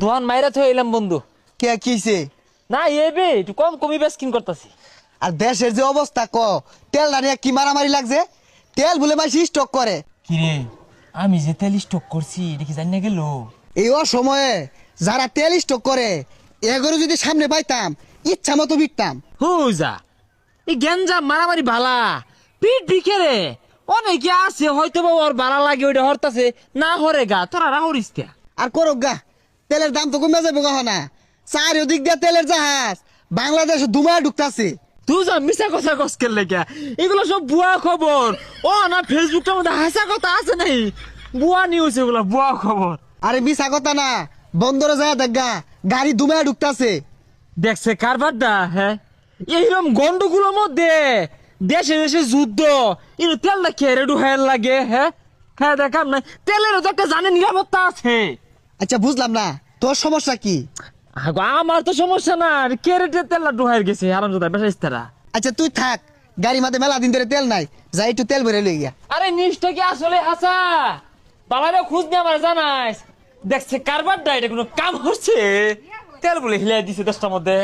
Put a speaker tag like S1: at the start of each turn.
S1: দোয়ান মাইরা থয়ে এলাম বন্ধু।
S2: কে কিছে?
S1: না এবে একটু কম কমি বেসকিন করতেছি।
S2: আর দেশের যে অবস্থা তেল দাঁড়িয়ে কি মারামারি লাগছে। তেল বলে মাইসি স্টক করে।
S1: কিরে আমি যে তেল স্টক করছি এটা কি জানি না গেল?
S2: এই অসময়ে যারা তেল স্টক করে এগুলো যদি সামনে পাইতাম ইচ্ছা মতো বিকতাম।
S1: হুজা এই গেঞ্জা মারামারি ভালা পিট বিকেরে অনেকে আছে হয়তো বা ওর ভাড়া লাগে ওইটা হরতাছে না হরে গা তোরা রাহরিস কে
S2: আর করুক গা, তেলের দাম তো কমে যাবে গহনা। চারিদিক দিয়ে তেলের জাহাজ বাংলাদেশে দুমায় ঢুকতাছে।
S1: তুই যা মিশা কথা কসকের লেগে এগুলো সব ভুয়া খবর। ও না ফেসবুকটার মধ্যে হাসা কথা আছে নাই, ভুয়া নিউজ এগুলো ভুয়া খবর।
S2: আরে মিছা কথা না, বন্দরে যায় দেখা গাড়ি দুমায় ঢুকতাছে।
S1: দেখছে কারবারটা হ্যাঁ এইরকম গন্ডগুলোর মধ্যে দেশে দেশে যুদ্ধ এর তেলটা খেয়ে রেডু হয়ে লাগে। হ্যাঁ হ্যাঁ দেখাম না তেলেরও তো একটা জানে নিরাপত্তা আছে।
S2: আচ্ছা বুঝলাম না, তোর সমস্যা কি?
S1: আগো আমার তো সমস্যা না কেরেটে তেলটা ডুহাই গেছে আরাম দাদা বেশা ইস্তারা।
S2: আচ্ছা তুই থাক, গাড়ি মাঝে মেলা দিন ধরে তেল নাই, যাই একটু তেল ভরে লই গিয়া।
S1: আরে নিষ্ঠা কি আসলে হাসা বালারে খুঁজ নিয়ে আমার জানাইস দেখছে কারবারটা এটা কোনো কাম হচ্ছে তেল বলে হিলাই দিছে দশটার মধ্যে।